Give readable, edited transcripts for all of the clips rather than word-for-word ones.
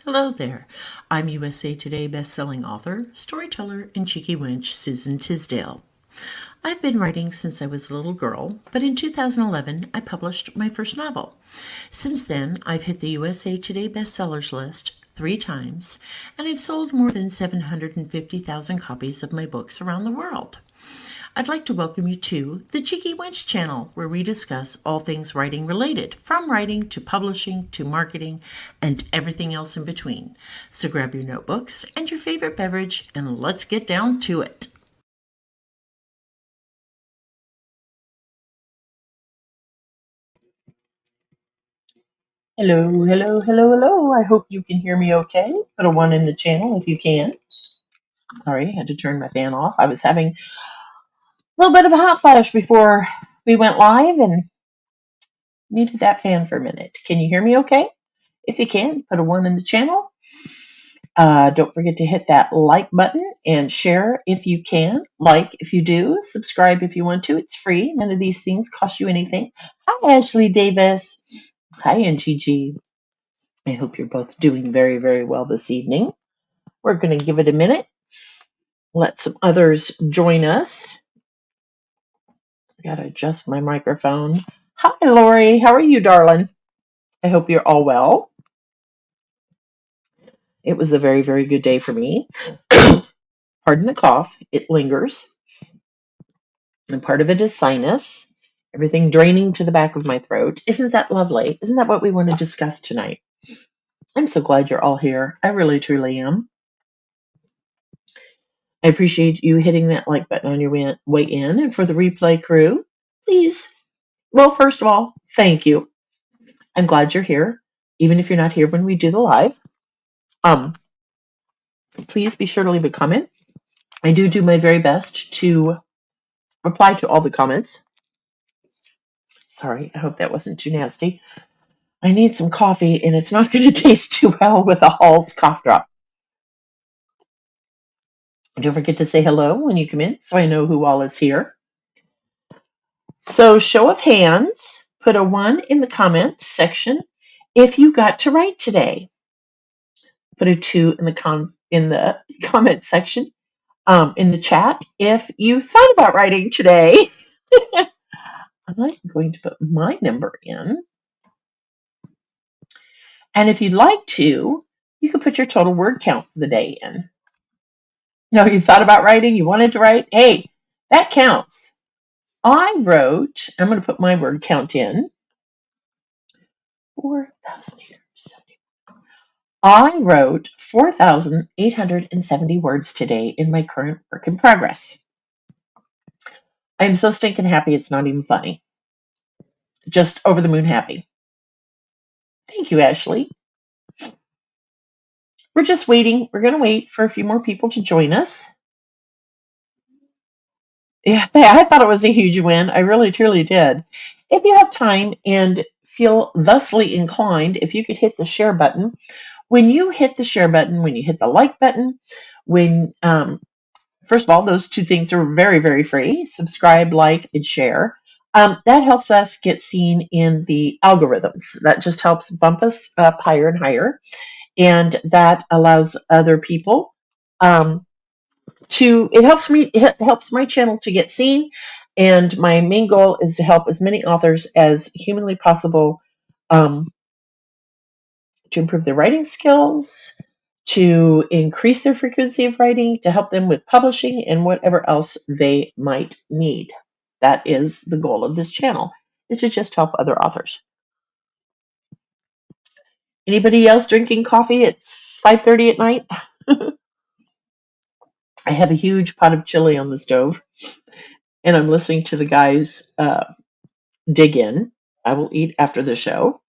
Hello there. I'm USA Today bestselling author, storyteller, and cheeky wench Susan Tisdale. I've been writing since I was a little girl, but in 2011 I published my first novel. Since then, I've hit the USA Today bestsellers list 3 times, and I've sold more than 750,000 copies of my books around the world. I'd like to welcome you to the Cheeky Wench channel, where we discuss all things writing related, from writing to publishing to marketing and everything else in between. So grab your notebooks and your favorite beverage and let's get down to it. Hello, hello, hello, hello. I hope you can hear me okay. Put a 1 in the channel if you can. Sorry, I had to turn my fan off. I was having a little bit of a hot flash before we went live and needed that fan for a minute. Can you hear me okay? If you can, put a 1 in the channel. Don't forget to hit that like button and share if you can. Like if you do, subscribe if you want to. It's free. None of these things cost you anything. Hi, Ashley Davis. Hi, NGG. I hope you're both doing very, very well this evening. We're going to give it a minute. Let some others join us. I got to adjust my microphone. Hi, Lori. How are you, darling? I hope you're all well. It was a very, very good day for me. Pardon the cough. It lingers. And part of it is sinus, everything draining to the back of my throat. Isn't that lovely? Isn't that what we want to discuss tonight? I'm so glad you're all here. I really, truly am. I appreciate you hitting that like button on your way in. And for the replay crew, please, well, first of all, thank you. I'm glad you're here, even if you're not here when we do the live. Please be sure to leave a comment. I do my very best to reply to all the comments. Sorry, I hope that wasn't too nasty. I need some coffee, and it's not going to taste too well with a Hall's cough drop. Don't forget to say hello when you come in so I know who all is here. So show of hands, put a 1 in the comment section if you got to write today. Put a 2 in the comment section, in the chat if you thought about writing today. I'm going to put my number in. And if you'd like to, you could put your total word count for the day in. No, you thought about writing, you wanted to write, hey, that counts. I'm going to put my word count in, 4,870. I wrote 4,870 words today in my current work in progress. I'm so stinking happy it's not even funny. Just over the moon happy. Thank you, Ashley. We're just waiting. We're going to wait for a few more people to join us. Yeah, I thought it was a huge win. I really, truly did. If you have time and feel thusly inclined, if you could hit the share button. When you hit the share button, when you hit the like button, first of all, those 2 things are very, very free. Subscribe, like, and share. That helps us get seen in the algorithms. That just helps bump us up higher and higher. And that allows other people it helps my channel to get seen, and my main goal is to help as many authors as humanly possible to improve their writing skills, to increase their frequency of writing, to help them with publishing and whatever else they might need. That is the goal of this channel, is to just help other authors. Anybody else drinking coffee? It's 5:30 at night. I have a huge pot of chili on the stove, and I'm listening to the guys dig in. I will eat after the show.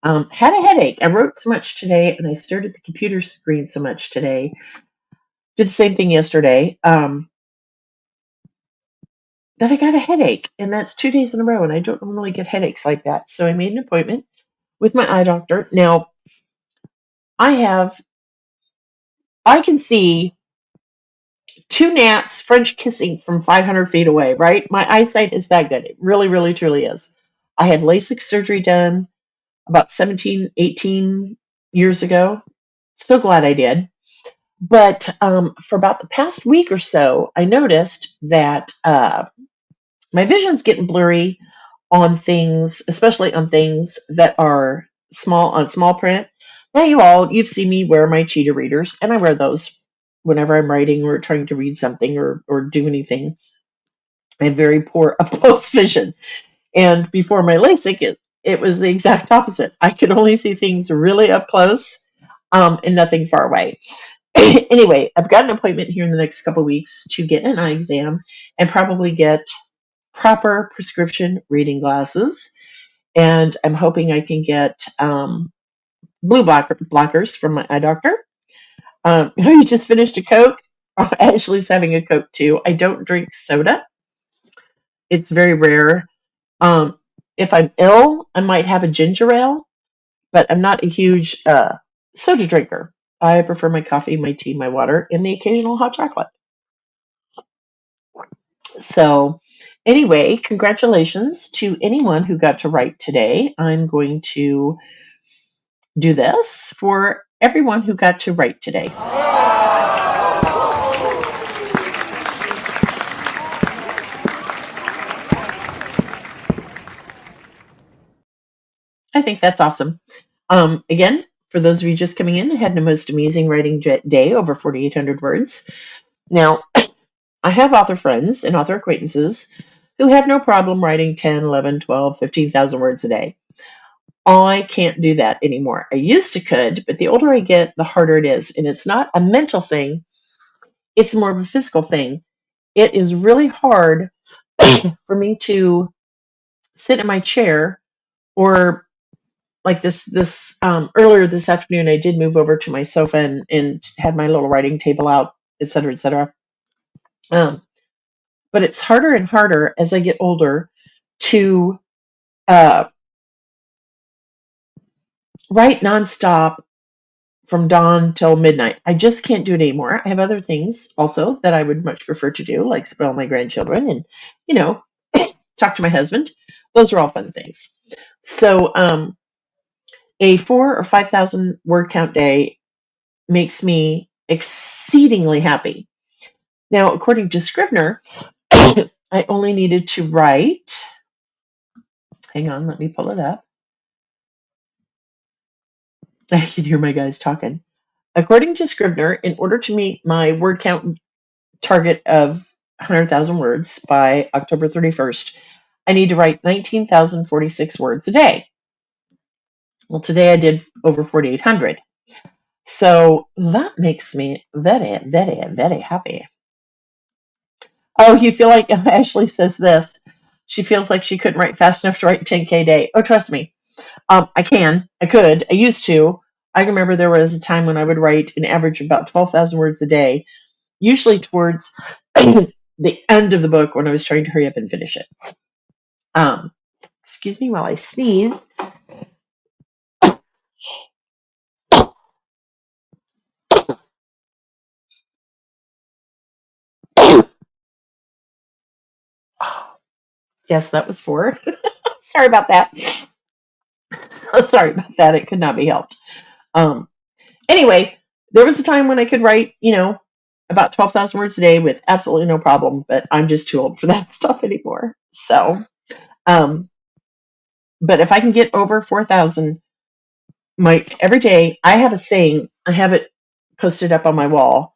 Had a headache. I wrote so much today, and I stared at the computer screen so much today. Did the same thing yesterday. That I got a headache, and that's 2 days in a row, and I don't normally get headaches like that. So I made an appointment with my eye doctor. Now, I can see 2 gnats French kissing from 500 feet away, right? My eyesight is that good. It really, really, truly is. I had LASIK surgery done about 17, 18 years ago. So glad I did. But for about the past week or so, I noticed that my vision's getting blurry on things, especially on things that are small print. Now you've seen me wear my cheetah readers, and I wear those whenever I'm writing or trying to read something or do anything. I have very poor up close vision. And before my LASIK, it was the exact opposite. I could only see things really up close and nothing far away. Anyway, I've got an appointment here in the next couple of weeks to get an eye exam and probably get proper prescription reading glasses. And I'm hoping I can get blockers from my eye doctor. I just finished a Coke. Ashley's having a Coke too. I don't drink soda. It's very rare. If I'm ill, I might have a ginger ale, but I'm not a huge soda drinker. I prefer my coffee, my tea, my water, and the occasional hot chocolate. So, anyway, congratulations to anyone who got to write today. I'm going to do this for everyone who got to write today. I think that's awesome. Again, for those of you just coming in, I had the most amazing writing day, over 4,800 words. Now, I have author friends and author acquaintances who have no problem writing 10, 11, 12, 15,000 words a day. I can't do that anymore. I used to could, but the older I get, the harder it is. And it's not a mental thing, it's more of a physical thing. It is really hard for me to sit in my chair, or like this earlier this afternoon, I did move over to my sofa and had my little writing table out, etc., etc. But it's harder and harder as I get older to write nonstop from dawn till midnight. I just can't do it anymore. I have other things also that I would much prefer to do, like spoil my grandchildren and, talk to my husband. Those are all fun things. So a 4,000 or 5,000 word count day makes me exceedingly happy. Now, according to Scrivener, I only needed to write, hang on, let me pull it up. I can hear my guys talking. According to Scrivener, in order to meet my word count target of 100,000 words by October 31st, I need to write 19,046 words a day. Well, today I did over 4,800. So that makes me very, very, very happy. Oh, you feel like Ashley says this. She feels like she couldn't write fast enough to write 10K a day. Oh, trust me. I could. I used to. I remember there was a time when I would write an average of about 12,000 words a day, usually towards the end of the book when I was trying to hurry up and finish it. Excuse me while I sneeze. Yes, that was 4. Sorry about that. So sorry about that. It could not be helped. Anyway, there was a time when I could write, about 12,000 words a day with absolutely no problem, but I'm just too old for that stuff anymore. So, but if I can get over 4,000, every day, I have a saying, I have it posted up on my wall.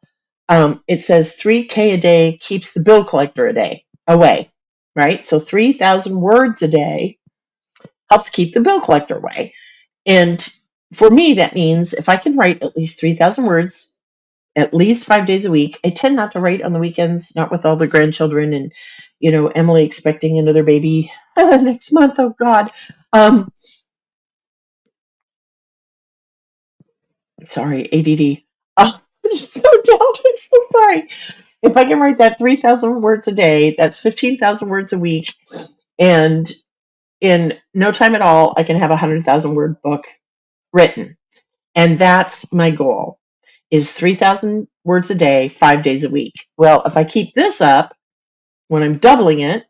It says 3K a day keeps the bill collector away, right? So 3,000 words a day helps keep the bill collector away. And for me, that means if I can write at least 3,000 words at least 5 days a week. I tend not to write on the weekends, not with all the grandchildren and, Emily expecting another baby next month. Oh God. Sorry, ADD. I'm just so down. I'm so sorry. If I can write that 3,000 words a day, that's 15,000 words a week. And in no time at all, I can have a 100,000 word book written. And that's my goal, is 3,000 words a day, 5 days a week. Well, if I keep this up, when I'm doubling it,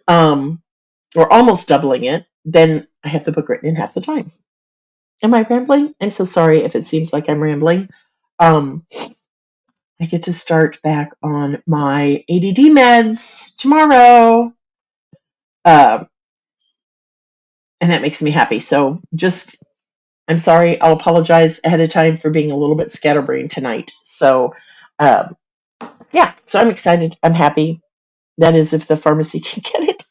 or almost doubling it, then I have the book written in half the time. Am I rambling? I'm so sorry if it seems like I'm rambling. Um, I get to start back on my ADD meds tomorrow. Uh, and that makes me happy. So just, I'm sorry. I'll apologize ahead of time for being a little bit scatterbrained tonight. So, um, yeah, so I'm excited. I'm happy. That is, if the pharmacy can get it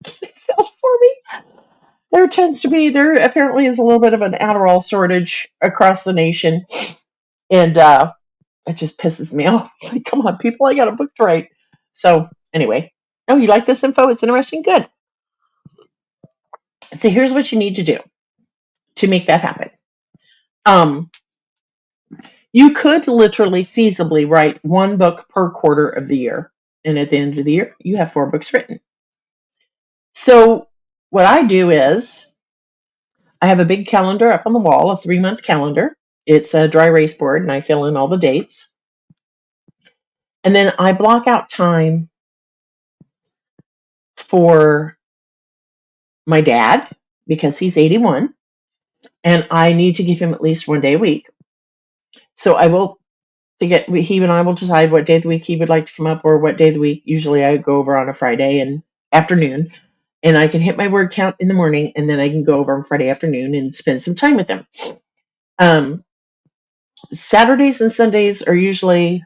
filled for me. There apparently is a little bit of an Adderall shortage across the nation. And it just pisses me off. It's like, come on, people, I got a book to write. So, anyway. Oh, you like this info? It's interesting? Good. So, here's what you need to do to make that happen. You could literally feasibly write one book per quarter of the year. And at the end of the year, you have 4 books written. So, what I do is I have a big calendar up on the wall, a 3-month calendar. It's a dry erase board, and I fill in all the dates. And then I block out time for my dad because he's 81, and I need to give him at least 1 day a week. So he and I will decide what day of the week he would like to come up, or what day of the week. Usually I go over on a Friday and afternoon, and I can hit my word count in the morning, and then I can go over on Friday afternoon and spend some time with him. Saturdays and Sundays are usually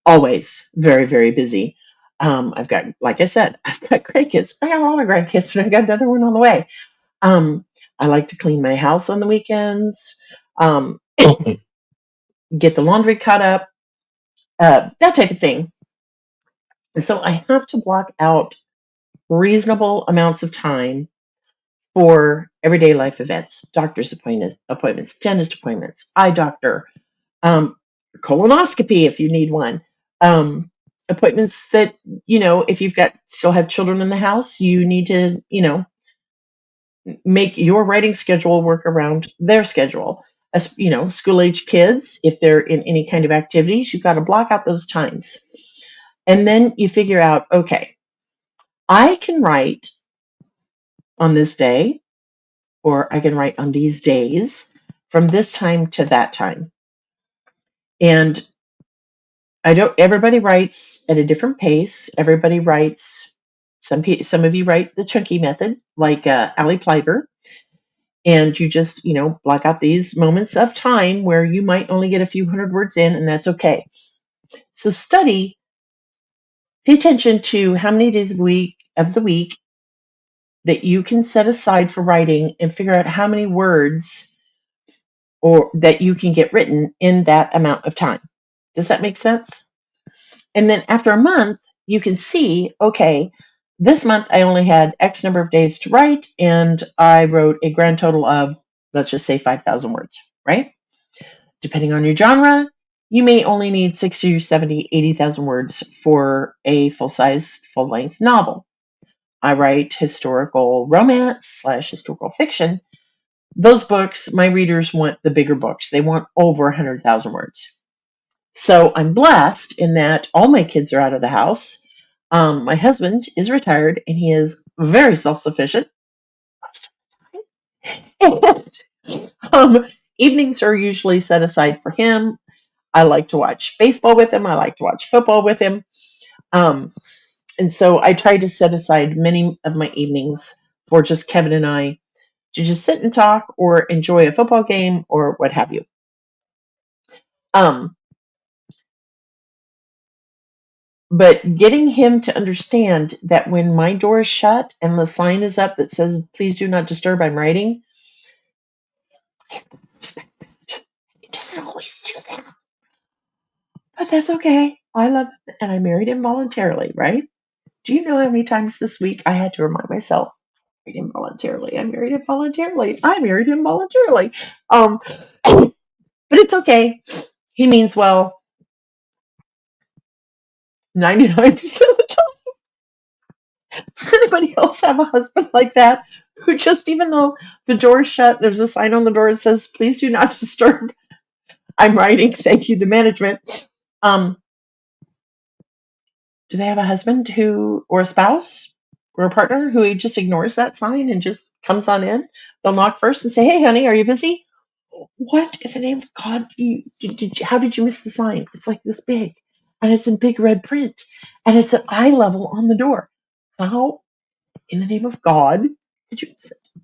always very, very busy. I've got, like I said, I've got grandkids. I got a lot of grandkids, and I got another one on the way. I like to clean my house on the weekends, get the laundry cut up, that type of thing. So I have to block out reasonable amounts of time for everyday life events, doctor's appointments, dentist appointments, eye doctor, colonoscopy if you need one, appointments that, if you've still have children in the house, you need to, make your writing schedule work around their schedule. As school age kids, if they're in any kind of activities, you've got to block out those times. And then you figure out, okay, I can write on this day, or I can write on these days from this time to that time. And everybody writes at a different pace. Everybody writes, some of you write the chunky method, like Allie Plyber. And you just, block out these moments of time where you might only get a few hundred words in, and that's okay. So pay attention to how many days of the week that you can set aside for writing, and figure out how many words or that you can get written in that amount of time. Does that make sense? And then after a month, you can see, okay, this month I only had X number of days to write, and I wrote a grand total of, let's just say, 5,000 words, right? Depending on your genre, you may only need 60 or 70, 80,000 words for a full-size, full-length novel. I write historical romance / historical fiction. Those books, my readers want the bigger books. They want over 100,000 words. So I'm blessed in that all my kids are out of the house. My husband is retired, and he is very self-sufficient. And evenings are usually set aside for him. I like to watch baseball with him. I like to watch football with him. And so I try to set aside many of my evenings for just Kevin and I to just sit and talk, or enjoy a football game, or what have you. But getting him to understand that when my door is shut and the sign is up that says, "Please do not disturb, I'm writing," he doesn't always do that. But that's okay. I love him, and I married him voluntarily, right? Do you know how many times this week I had to remind myself, I married him voluntarily. I married him voluntarily. I married him voluntarily. But it's okay. He means well 99% of the time. Does anybody else have a husband like that, who just, even though the door is shut, there's a sign on the door that says, "Please do not disturb, I'm writing, thank you, the management." Do they have a husband or a spouse or a partner who just ignores that sign and just comes on in. They'll knock first and say, "Hey, honey, are you busy?" What in the name of God? How did you miss the sign? It's like this big, and it's in big red print, and it's at eye level on the door. How in the name of God did you miss it?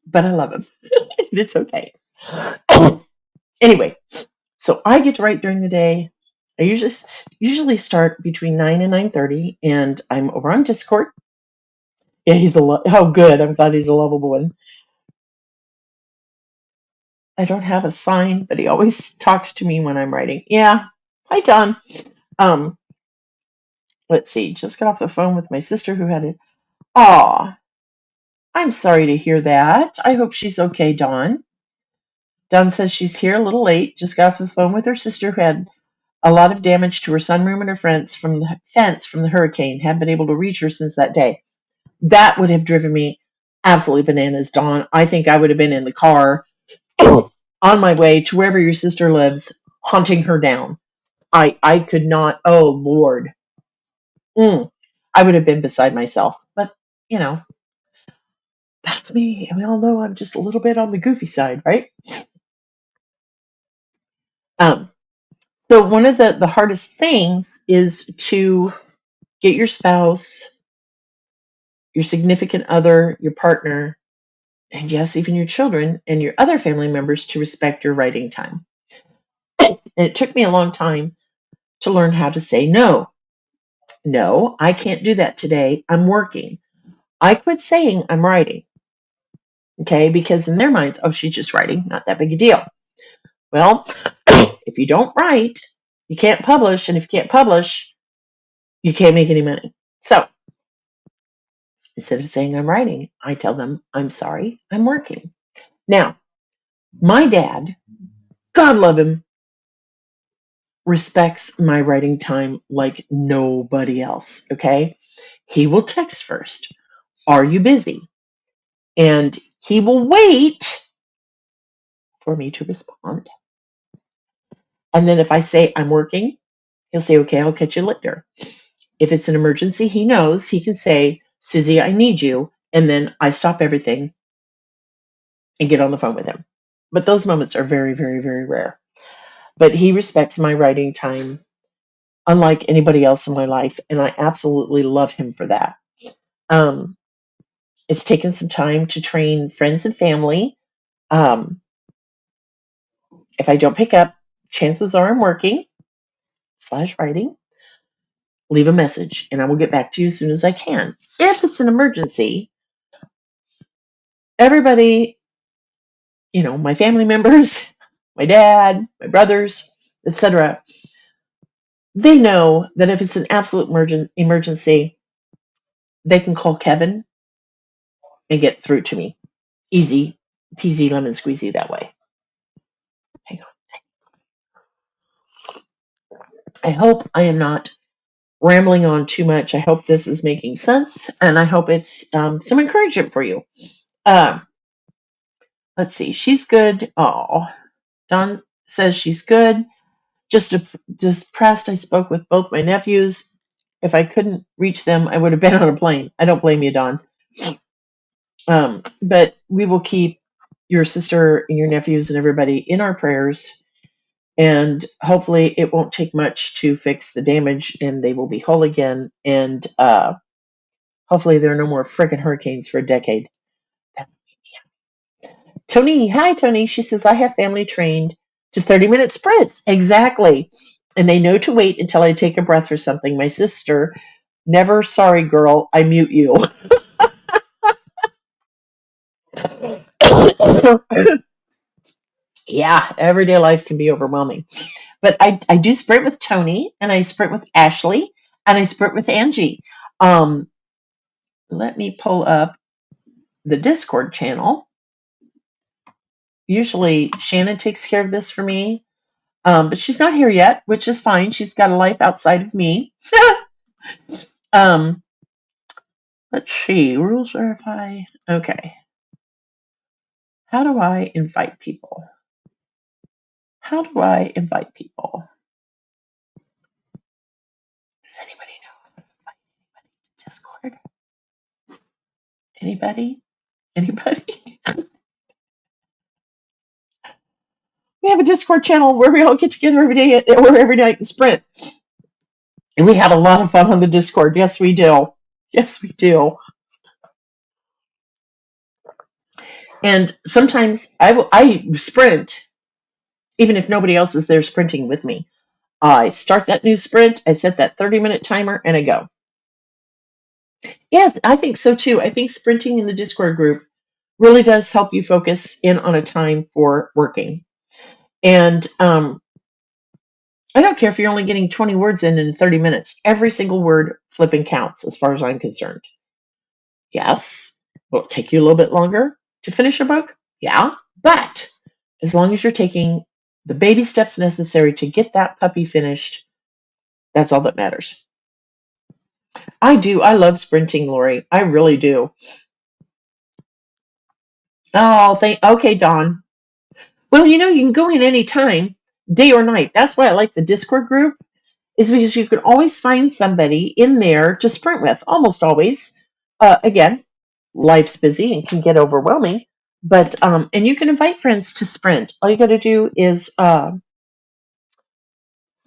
But I love him. It's okay. Anyway, so I get to write during the day. I usually start between 9 and 9:30, and I'm over on Discord. Yeah, oh good. I'm glad he's a lovable one. I don't have a sign, but he always talks to me when I'm writing. Yeah. Hi, Don. Um, let's see. Just got off the phone with my sister who had it. Aw, I'm sorry to hear that. I hope she's okay, Dawn. Dawn says she's here a little late. Just got off the phone with her sister who had a lot of damage to her sunroom and her fence from the hurricane. Haven't been able to reach her since that day. That would have driven me absolutely bananas, Dawn. I think I would have been in the car on my way to wherever your sister lives, hunting her down. I could not. Oh Lord, I would have been beside myself. But you know, that's me, and we all know I'm just a little bit on the goofy side, right? Um, so one of the hardest things is to get your spouse, your significant other, your partner, and yes, even your children and your other family members to respect your writing time. And it took me a long time to learn how to say no. No, I can't do that today. I'm working. I quit saying I'm writing. Okay, because in their minds, oh, she's just writing, not that big a deal. Well, if you don't write, you can't publish, and if you can't publish, you can't make any money. So instead of saying I'm writing, I tell them, I'm sorry, I'm working. Now, my dad, God love him, respects my writing time like nobody else. Okay, he will text first, are you busy? And he will wait for me to respond. And then if I say I'm working, he'll say, okay, I'll catch you later. If it's an emergency, he knows he can say, Susie, I need you. And then I stop everything and get on the phone with him. But those moments are very, very, very rare. But he respects my writing time unlike anybody else in my life. And I absolutely love him for that. Um, it's taken some time to train friends and family. Um, if I don't pick up, chances are I'm working / writing. Leave a message and I will get back to you as soon as I can. If it's an emergency, everybody, my family members, my dad, my brothers, etc., they know that if it's an absolute emergency, they can call Kevin and get through to me. Easy peasy lemon squeezy that way. Hang on. I hope I am not rambling on too much. I hope this is making sense, and I hope it's some encouragement for you. Um, let's see. She's good. Oh, Dawn says she's good. Just depressed. I spoke with both my nephews. If I couldn't reach them, I would have been on a plane. I don't blame you, Dawn. But we will keep your sister and your nephews and everybody in our prayers. And hopefully, it won't take much to fix the damage, and they will be whole again. And hopefully, there are no more freaking hurricanes for a decade. Tony, hi, Tony. She says, I have family trained to 30-minute sprints. Exactly. And they know to wait until I take a breath or something. My sister, never sorry, girl. I mute you. Yeah, everyday life can be overwhelming. But I do sprint with Tony, and I sprint with Ashley, and I sprint with Angie. Let me pull up the Discord channel. Usually Shannon takes care of this for me, but she's not here yet, which is fine. She's got a life outside of me. um, let's see. Rules verify. Okay. How do I invite people? How do I invite people? Does anybody know? Discord? Anybody? Anybody? We have a Discord channel where we all get together every day or every night and sprint. And we have a lot of fun on the Discord. Yes, we do. Yes, we do. And sometimes I sprint, even if nobody else is there sprinting with me. I start that new sprint, I set that 30-minute timer, and I go. Yes, I think so too. I think sprinting in the Discord group really does help you focus in on a time for working. And I don't care if you're only getting 20 words in 30 minutes. Every single word flipping counts as far as I'm concerned. Yes, will it take you a little bit longer to finish a book? Yeah, but as long as you're taking the baby steps necessary to get that puppy finished, that's all that matters. I do. I love sprinting, Lori. I really do. Oh, okay, Dawn. Well, you can go in any time, day or night. That's why I like the Discord group, is because you can always find somebody in there to sprint with, almost always. Again, life's busy and can get overwhelming, but and you can invite friends to sprint. All you got to do is let's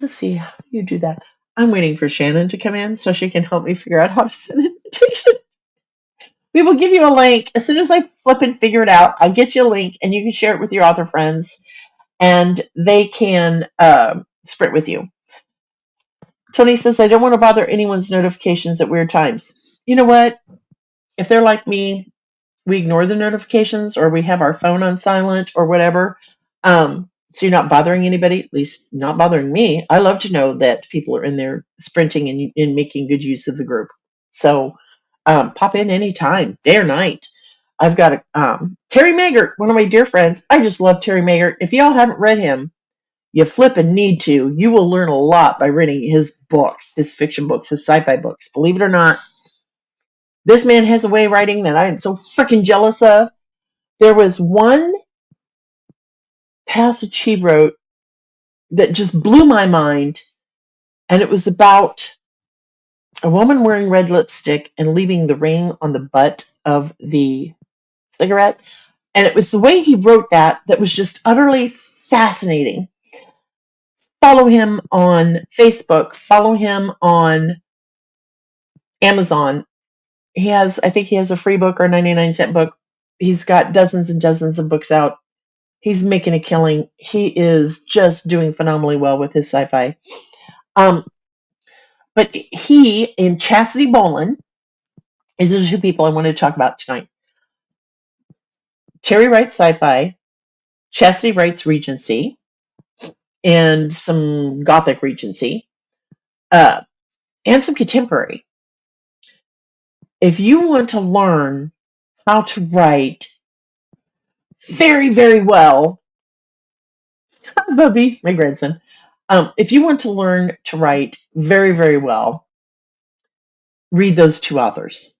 see, how do you do that? I'm waiting for Shannon to come in so she can help me figure out how to send an invitation. We will give you a link as soon as I flip and figure it out. I'll get you a link, and you can share it with your author friends, and they can sprint with you. Tony says, I don't want to bother anyone's notifications at weird times. You know what? If they're like me, we ignore the notifications, or we have our phone on silent or whatever. So you're not bothering anybody, at least not bothering me. I love to know that people are in there sprinting and making good use of the group. So pop in anytime, day or night. I've got Terry Maggart, one of my dear friends. I just love Terry Maggart. If y'all haven't read him, you flip and need to. You will learn a lot by reading his books, his fiction books, his sci-fi books. Believe it or not, this man has a way of writing that I am so freaking jealous of. There was one passage he wrote that just blew my mind, and it was about a woman wearing red lipstick and leaving the ring on the butt of the cigarette. And it was the way he wrote that was just utterly fascinating. Follow him on Facebook. Follow him on Amazon. I think he has a free book or a 99-cent book. He's got dozens and dozens of books out. He's making a killing. He is just doing phenomenally well with his sci-fi. But he and Chastity Bolin is the two people I wanted to talk about tonight. Terry writes sci-fi. Chastity writes Regency and some Gothic Regency, and some contemporary. If you want to learn how to write very, very well, Bubby, my grandson, if you want to learn to write very, very well, read those two authors.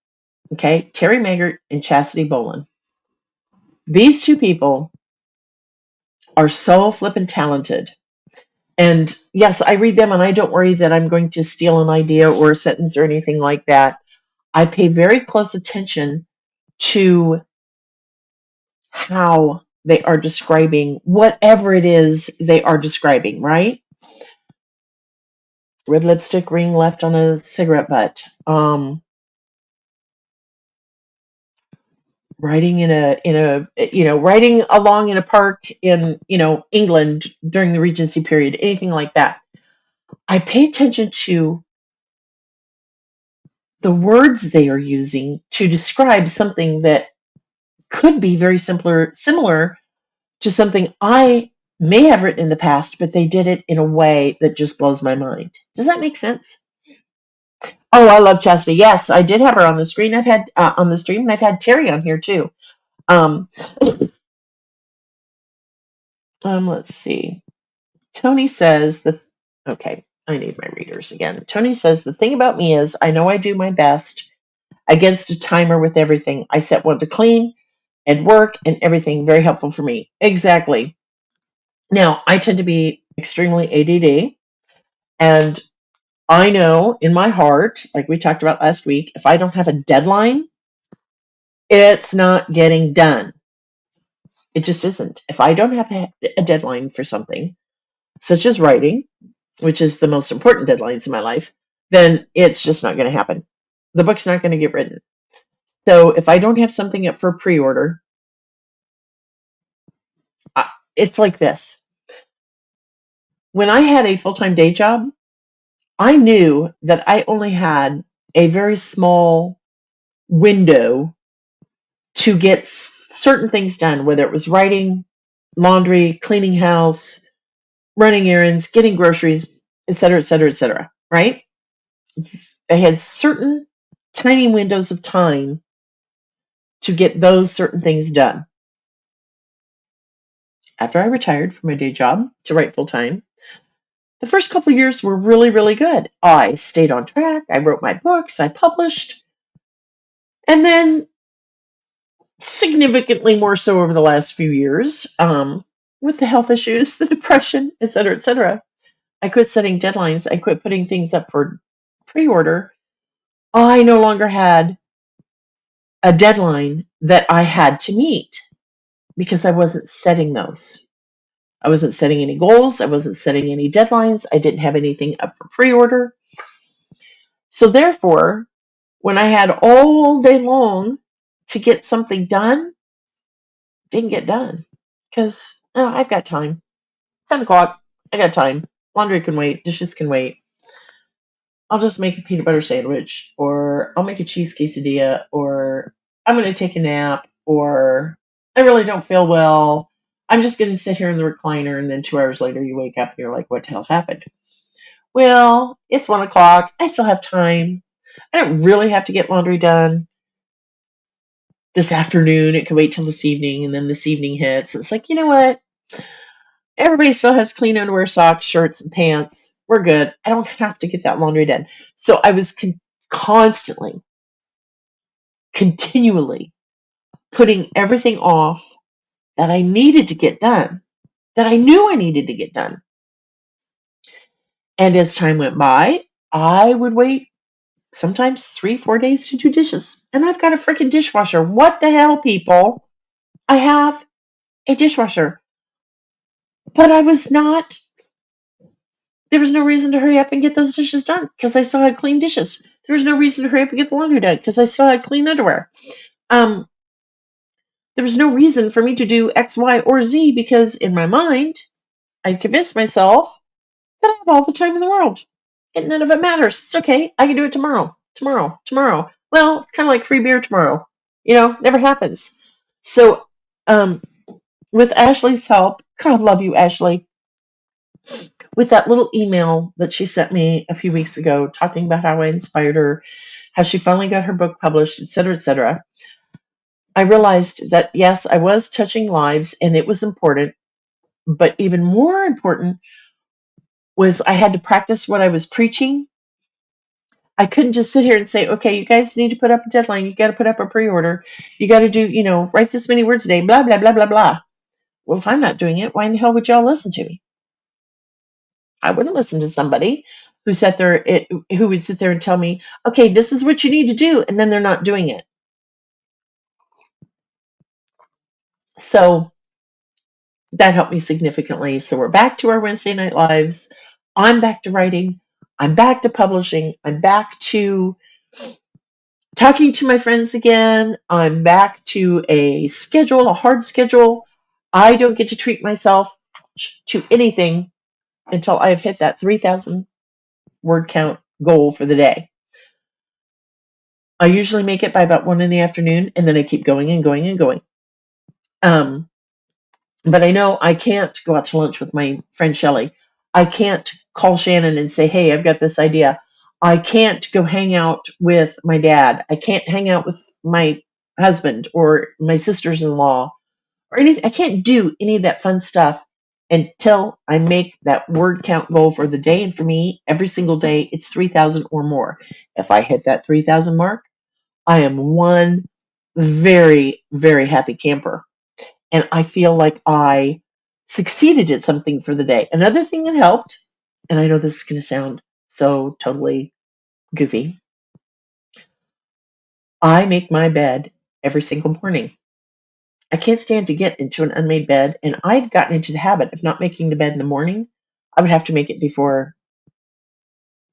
Okay, Terry Maggart and Chastity Bolin. These two people are so flippin' talented. And yes, I read them and I don't worry that I'm going to steal an idea or a sentence or anything like that. I pay very close attention to how they are describing whatever it is they are describing, right? Red lipstick, ring left on a cigarette butt. Riding riding along in a park in, England during the Regency period, anything like that. I pay attention to the words they are using to describe something that could be very similar to something I may have written in the past, but they did it in a way that just blows my mind. Does that make sense? Oh, I love Chastity. Yes, I did have her on the screen. I've had on the stream, and I've had Terry on here too. Let's see. Tony says this. Okay, I need my readers again. Tony says the thing about me is I know I do my best against a timer with everything. I set one to clean and work and everything. Very helpful for me. Exactly. Now, I tend to be extremely ADD, and I know in my heart, like we talked about last week, if I don't have a deadline, it's not getting done. It just isn't. If I don't have a deadline for something, such as writing, which is the most important deadlines in my life, then it's just not going to happen. The book's not going to get written. So if I don't have something up for pre-order, it's like this. When I had a full-time day job, I knew that I only had a very small window to get certain things done, whether it was writing, laundry, cleaning house, running errands, getting groceries, etc., etc., etc., right? I had certain tiny windows of time to get those certain things done. After I retired from my day job to write full time, the first couple of years were really, really good. I stayed on track. I wrote my books. I published. And then significantly more so over the last few years, with the health issues, the depression, etc., I quit setting deadlines. I quit putting things up for pre-order. I no longer had a deadline that I had to meet because I wasn't setting those. I wasn't setting any goals. I wasn't setting any deadlines. I didn't have anything up for pre-order. So therefore, when I had all day long to get something done, didn't get done because I've got time. 10 o'clock, I got time. Laundry can wait. Dishes can wait. I'll just make a peanut butter sandwich, or I'll make a cheese quesadilla, or I'm going to take a nap, or I really don't feel well. I'm just going to sit here in the recliner, and then 2 hours later you wake up and you're like, what the hell happened? Well, it's 1 o'clock. I still have time. I don't really have to get laundry done this afternoon. It can wait till this evening, and then this evening hits. It's like, you know what? Everybody still has clean underwear, socks, shirts, and pants. We're good. I don't have to get that laundry done. So I was constantly, continually putting everything off that I needed to get done, that I knew I needed to get done. And as time went by, I would wait sometimes 3-4 days to do dishes. And I've got a freaking dishwasher. What the hell, people? I have a dishwasher. But there was no reason to hurry up and get those dishes done because I still had clean dishes. There was no reason to hurry up and get the laundry done because I still had clean underwear. There was no reason for me to do X, Y, or Z because in my mind, I convinced myself that I have all the time in the world. And none of it matters. It's okay. I can do it tomorrow. Tomorrow. Well, it's kind of like free beer tomorrow. Never happens. So, with Ashley's help, God love you, Ashley, with that little email that she sent me a few weeks ago talking about how I inspired her, how she finally got her book published, etc., I realized that, yes, I was touching lives and it was important, but even more important was I had to practice what I was preaching. I couldn't just sit here and say, okay, you guys need to put up a deadline. You got to put up a pre-order. You got to do, write this many words a day, blah, blah, blah, blah, blah. Well, if I'm not doing it, why in the hell would y'all listen to me? I wouldn't listen to somebody who would sit there and tell me, okay, this is what you need to do, and then they're not doing it. So that helped me significantly. So we're back to our Wednesday night lives. I'm back to writing. I'm back to publishing. I'm back to talking to my friends again. I'm back to a hard schedule. I don't get to treat myself to anything until I've hit that 3,000 word count goal for the day. I usually make it by about 1 in the afternoon, and then I keep going and going and going. But I know I can't go out to lunch with my friend Shelly. I can't call Shannon and say, hey, I've got this idea. I can't go hang out with my dad. I can't hang out with my husband or my sisters-in-law or anything. I can't do any of that fun stuff until I make that word count goal for the day. And for me, every single day, it's 3,000 or more. If I hit that 3,000 mark, I am one very, very happy camper. And I feel like I succeeded at something for the day. Another thing that helped, and I know this is going to sound so totally goofy. I make my bed every single morning. I can't stand to get into an unmade bed, and I'd gotten into the habit of not making the bed in the morning. I would have to make it before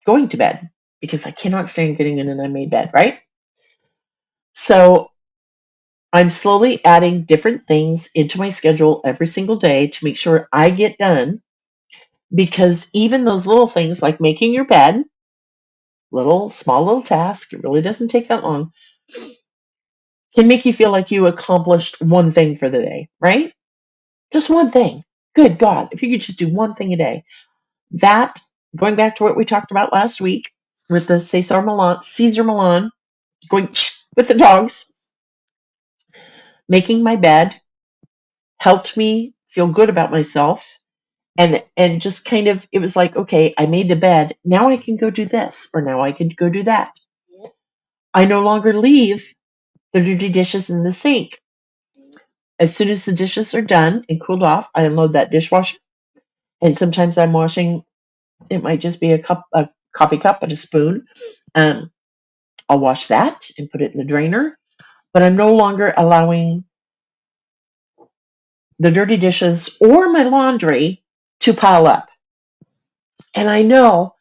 going to bed because I cannot stand getting in an unmade bed, right? So I'm slowly adding different things into my schedule every single day to make sure I get done, because even those little things like making your bed, small little task, it really doesn't take that long, can make you feel like you accomplished one thing for the day, right? Just one thing. Good God, if you could just do one thing a day. That, going back to what we talked about last week with the Caesar Milan, going with the dogs, making my bed helped me feel good about myself. And just kind of, it was like, okay, I made the bed. Now I can go do this, or now I can go do that. I no longer leave the dirty dishes in the sink. As soon as the dishes are done and cooled off, I unload that dishwasher. And sometimes I'm washing, it might just be a coffee cup and a spoon. I'll wash that and put it in the drainer. But I'm no longer allowing the dirty dishes or my laundry to pile up. And I know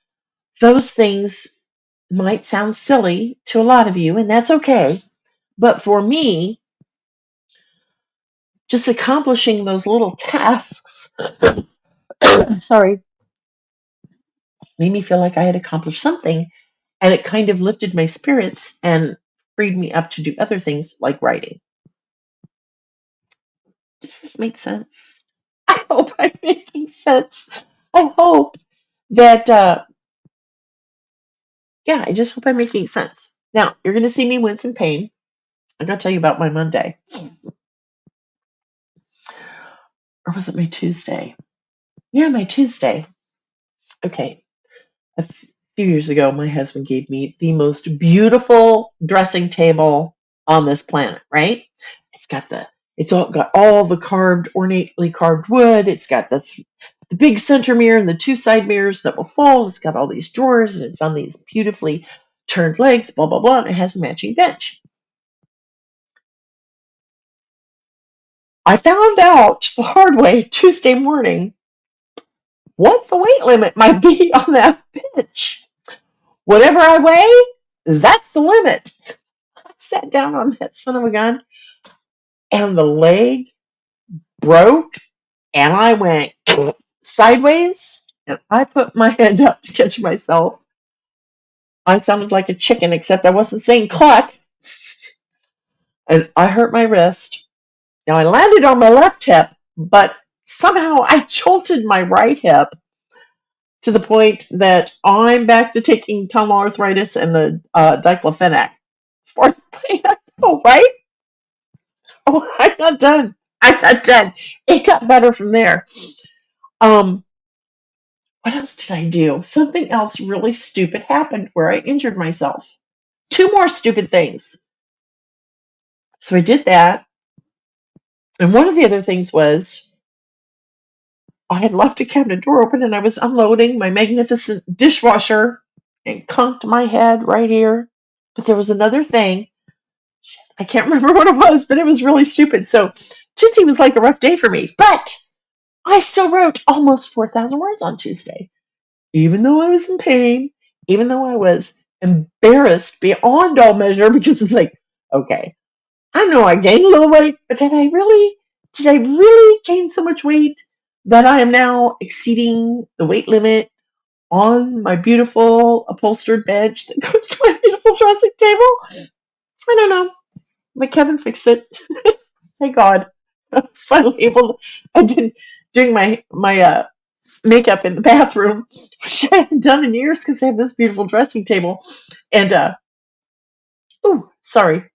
those things might sound silly to a lot of you, and that's okay. But for me, just accomplishing those little tasks, sorry, made me feel like I had accomplished something, and it kind of lifted my spirits and freed me up to do other things like writing. Does this make sense? I hope I'm making sense. I hope that, I just hope I'm making sense. Now, you're going to see me wince in pain. I'm going to tell you about my Monday. Or was it my Tuesday? Yeah, my Tuesday. Okay. A few years ago, my husband gave me the most beautiful dressing table on this planet, right? It's all got all the ornately carved wood. It's got the big center mirror and the two side mirrors that will fold. It's got all these drawers, and it's on these beautifully turned legs, blah, blah, blah. And it has a matching bench. I found out the hard way Tuesday morning what the weight limit might be on that bench. Whatever I weigh, that's the limit. I sat down on that son of a gun, and the leg broke, and I went sideways, and I put my hand up to catch myself. I sounded like a chicken, except I wasn't saying cluck, and I hurt my wrist. Now, I landed on my left hip, but somehow I jolted my right hip to the point that I'm back to taking Tylenol arthritis and the diclofenac for the pain. Oh, right? Oh, I'm not done. I'm not done. It got better from there. What else did I do? Something else really stupid happened where I injured myself. Two more stupid things. So I did that. And one of the other things was I had left a cabinet door open, and I was unloading my magnificent dishwasher and conked my head right here. But there was another thing. I can't remember what it was, but it was really stupid. So Tuesday was like a rough day for me. But I still wrote almost 4,000 words on Tuesday. Even though I was in pain, even though I was embarrassed beyond all measure, because it's like, okay, I know I gained a little weight, but did I really gain so much weight that I am now exceeding the weight limit on my beautiful upholstered bench that goes to my beautiful dressing table? I don't know. But Kevin fixed it. Thank God. I was finally able to, I've been doing my makeup in the bathroom, which I haven't done in years because I have this beautiful dressing table. And, sorry.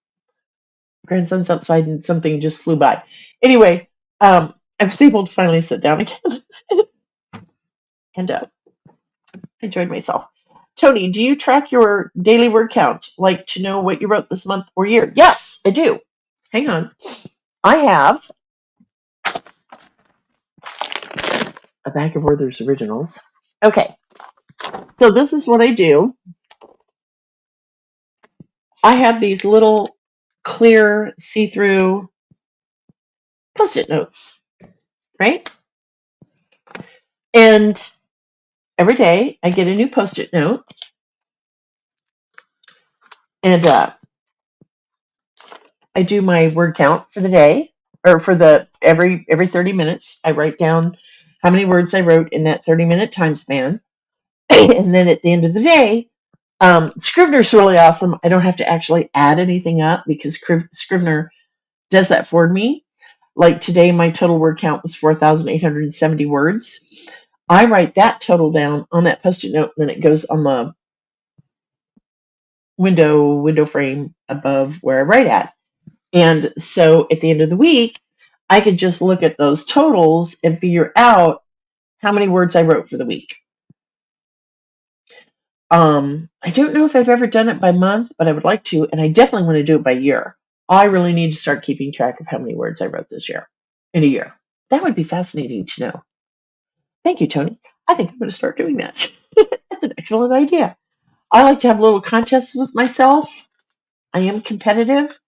Grandson's outside and something just flew by. Anyway, I was able to finally sit down again and enjoyed myself. Tony, do you track your daily word count, like to know what you wrote this month or year? Yes, I do. Hang on. I have a bag of Werther's Originals. Okay. So this is what I do. I have these little clear see-through Post-it notes, right? And every day I get a new Post-it note, and I do my word count for the day, or for the every 30 minutes. I write down how many words I wrote in that 30-minute time span, and then at the end of the day, Scrivener's really awesome. I don't have to actually add anything up because Scrivener does that for me. Like today, my total word count was 4,870 words. I write that total down on that Post-it note, and then it goes on the window frame above where I write at. And so at the end of the week, I could just look at those totals and figure out how many words I wrote for the week. I don't know if I've ever done it by month, but I would like to, and I definitely want to do it by year. I really need to start keeping track of how many words I wrote this year in a year. That would be fascinating to know. Thank you, Tony. I think I'm going to start doing that. That's an excellent idea. I like to have little contests with myself. I am competitive,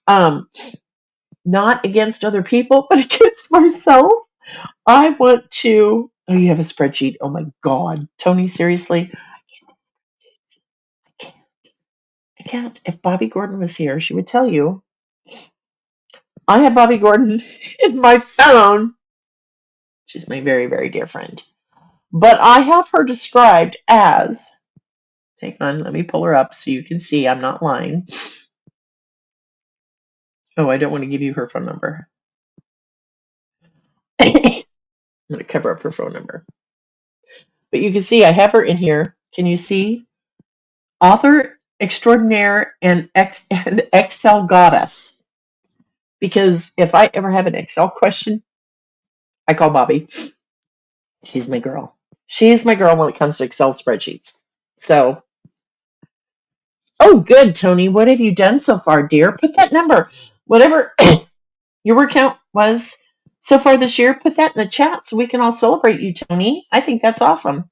not against other people, but against myself. I want to. Oh, you have a spreadsheet. Oh my God. Tony, seriously? I can't. I can't. If Bobby Gordon was here, she would tell you. I have Bobby Gordon in my phone. She's my very, very dear friend. But I have her described as. Hang on, let me pull her up so you can see I'm not lying. Oh, I don't want to give you her phone number. I'm going to cover up her phone number. But you can see I have her in here. Can you see? Author extraordinaire and Excel goddess. Because if I ever have an Excel question, I call Bobby. She's my girl. She's my girl when it comes to Excel spreadsheets. So, oh, good, Tony. What have you done so far, dear? Put that number, whatever your word count was so far this year, put that in the chat so we can all celebrate you, Tony. I think that's awesome.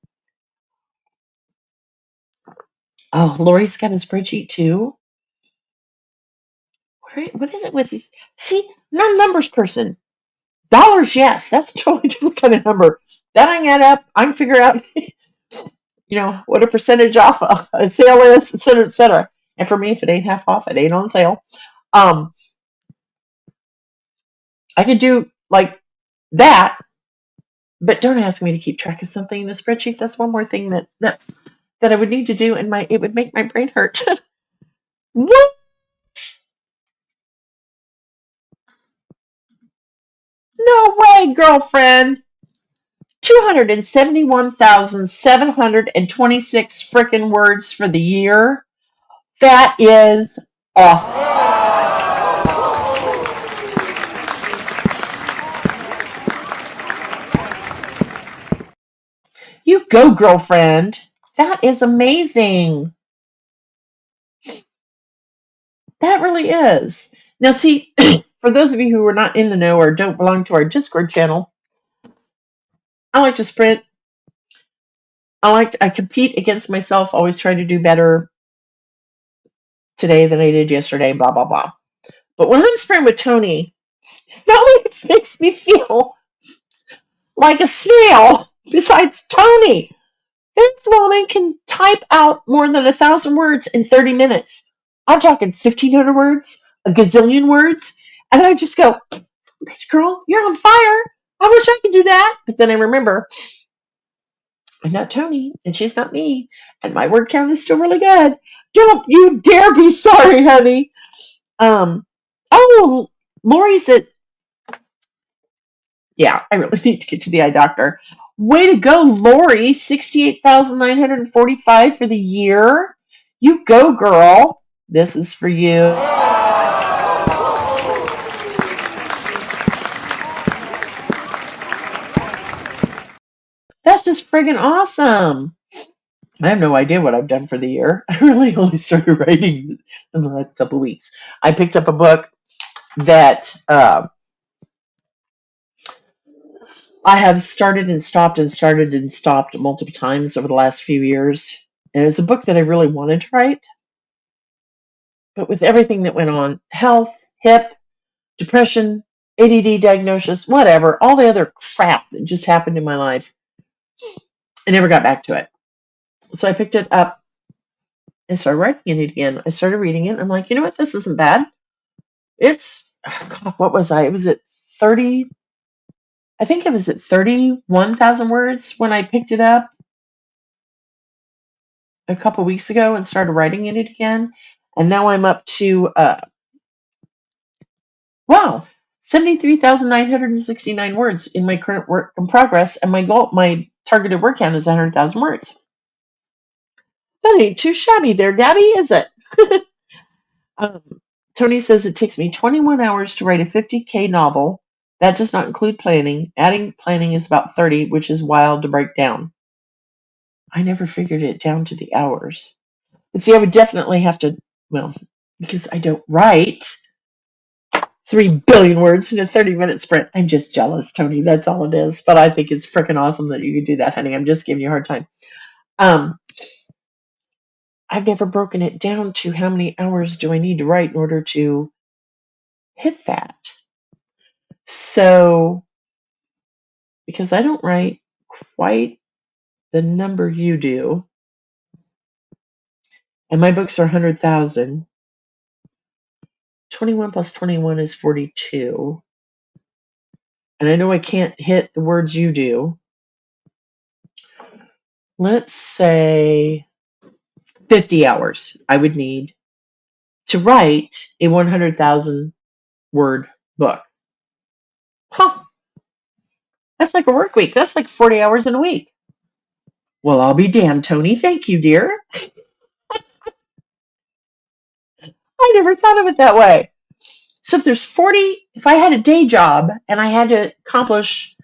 Oh, Lori's got a spreadsheet too. What is it with these? See, I'm not a numbers person. Dollars, yes, that's a totally different kind of number. That I can add up. I can figure out, what a percentage off a sale is, et cetera, et cetera. And for me, if it ain't half off, it ain't on sale. I could do like that, but don't ask me to keep track of something in a spreadsheet. That's one more thing that I would need to do, and it would make my brain hurt. What? No way, girlfriend. 271,726 freaking words for the year. That is awesome. You go, girlfriend. That is amazing. That really is. Now, see, for those of you who are not in the know or don't belong to our Discord channel, I like to sprint. I compete against myself, always trying to do better today than I did yesterday, blah, blah, blah. But when I'm sprinting with Tony, not only it makes me feel like a snail, besides Tony, this woman can type out more than 1,000 words in 30 minutes. I'm talking 1,500 words, a gazillion words, and I just go, bitch, girl, you're on fire. I wish I could do that. But then I remember, I'm not Tony, and she's not me, and my word count is still really good. Don't you dare be sorry, honey. Oh, Lori's at. Yeah, I really need to get to the eye doctor. Way to go, Lori. 68,945 for the year. You go, girl. This is for you. That's just friggin' awesome. I have no idea what I've done for the year. I really only started writing in the last couple of weeks. I picked up a book that I have started and stopped and started and stopped multiple times over the last few years. And it's a book that I really wanted to write, but with everything that went on, health, hip, depression, ADD diagnosis, whatever, all the other crap that just happened in my life, I never got back to it. So I picked it up and started writing it again. I started reading it. And I'm like, you know what? This isn't bad. It's, God, what was I? It was at 30, I think it was at 31,000 words when I picked it up a couple weeks ago and started writing in it again. And now I'm up to, wow, 73,969 words in my current work in progress. And my targeted word count is 100,000 words. That ain't too shabby there, Gabby, is it? um, Tony says it takes me 21 hours to write a 50K novel. That does not include planning. Adding planning is about 30, which is wild to break down. I never figured it down to the hours. But see, I would definitely have to, well, because I don't write 3 billion words in a 30-minute sprint. I'm just jealous, Tony. That's all it is. But I think it's freaking awesome that you can do that, honey. I'm just giving you a hard time. I've never broken it down to how many hours do I need to write in order to hit that. So, because I don't write quite the number you do, and my books are 100,000, 21 plus 21 is 42. And I know I can't hit the words you do. Let's say 50 hours I would need to write a 100,000 word book. Huh. That's like a work week. That's like 40 hours in a week. Well, I'll be damned, Tony. Thank you, dear. I never thought of it that way. So if I had a day job and I had to accomplish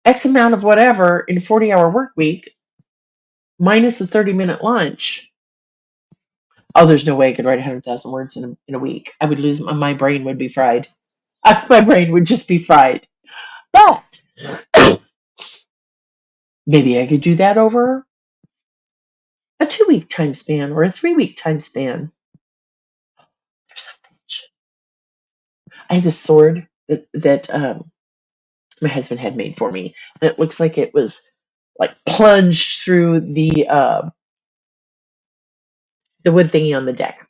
X amount of whatever in a 40-hour work week, minus a 30-minute lunch, oh, there's no way I could write 100,000 words in a week. I would lose, my brain would be fried. My brain would just be fried. But maybe I could do that over a 2-week time span or a 3-week time span. There's a finch. I have this sword that my husband had made for me, and it looks like it was like plunged through the wood thingy on the deck.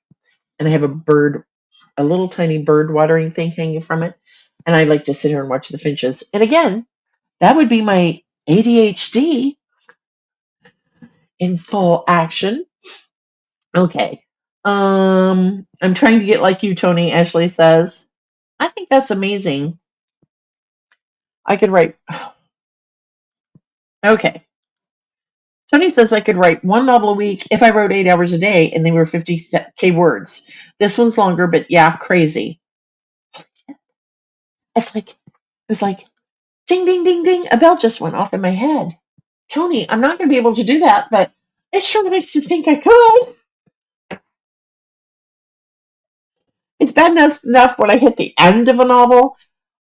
And I have a little tiny bird watering thing hanging from it, and I like to sit here and watch the finches. And again, that would be my ADHD in full action. Okay. I'm trying to get like you, Tony, Ashley says. I think that's amazing. I could write. Okay. Tony says I could write one novel a week if I wrote 8 hours a day and they were 50K words. This one's longer, but yeah, crazy. It was like, ding, ding, ding, ding. A bell just went off in my head. Tony, I'm not going to be able to do that, but it's sure nice to think I could. It's bad enough when I hit the end of a novel,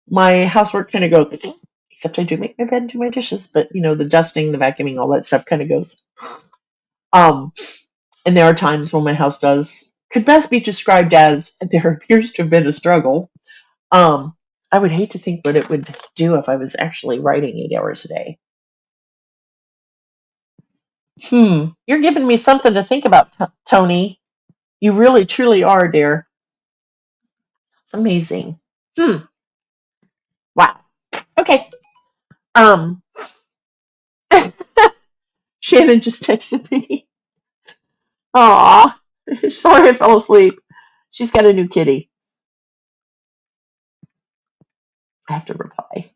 my housework kind of goes, except I do make my bed and do my dishes, but the dusting, the vacuuming, all that stuff kind of goes. And there are times when my house could best be described as there appears to have been a struggle. I would hate to think what it would do if I was actually writing 8 hours a day. You're giving me something to think about, Tony. You really, truly are, dear. It's amazing. Wow. Okay. Shannon just texted me. Aw. Sorry I fell asleep. She's got a new kitty. I have to reply.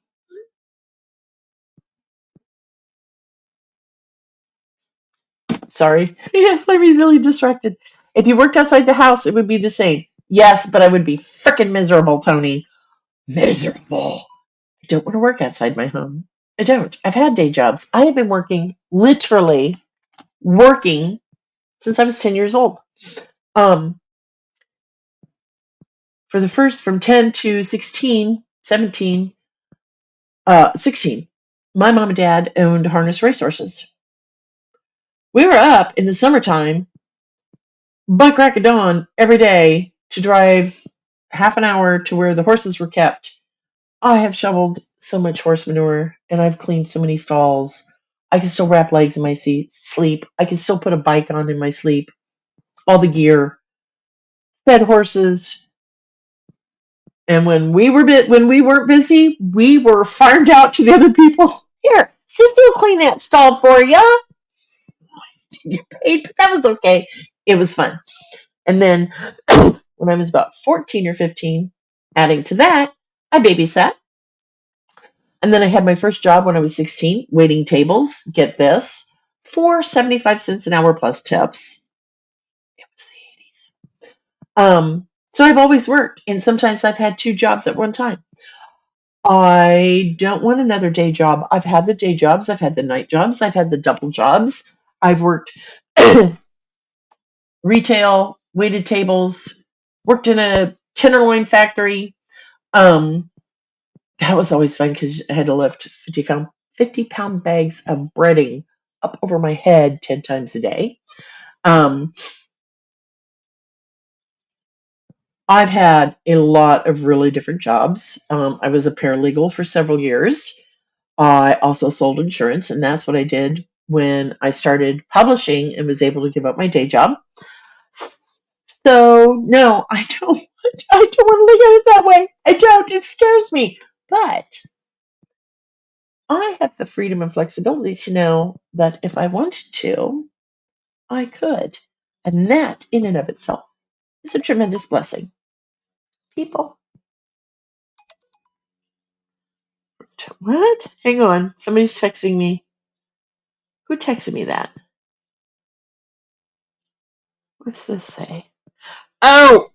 Sorry. Yes, I'm easily distracted. If you worked outside the house, it would be the same. Yes, but I would be frickin' miserable, Tony. Miserable. I don't want to work outside my home. I don't. I've had day jobs. I have been literally working since I was 10 years old. For the first, from 10 to 16, 17, 16. My mom and dad owned harness racehorses. We were up in the summertime, buck crack of dawn, every day to drive half an hour to where the horses were kept. I have shoveled so much horse manure and I've cleaned so many stalls. I can still wrap legs in my sleep. I can still put a bike on in my sleep. All the gear, fed horses. And when we weren't busy, we were farmed out to the other people. Here, sister will clean that stall for you. You paid, but that was okay. It was fun. And then when I was about 14 or 15, adding to that, I babysat. And then I had my first job when I was 16, waiting tables. Get this, for 75 cents an hour plus tips. It was the 80s. So I've always worked, and sometimes I've had two jobs at one time. I don't want another day job. I've had the day jobs, I've had the night jobs, I've had the double jobs. I've worked retail, waited tables, worked in a tenderloin factory. That was always fun because I had to lift 50-pound bags of breading up over my head 10 times a day. I've had a lot of really different jobs. I was a paralegal for several years. I also sold insurance, and that's what I did when I started publishing and was able to give up my day job. So no, I don't want to look at it that way. I don't. It scares me. But I have the freedom and flexibility to know that if I wanted to, I could. And that in and of itself is a tremendous blessing. People. What? Hang on. Somebody's texting me. Who texted me that? What's this say? Oh!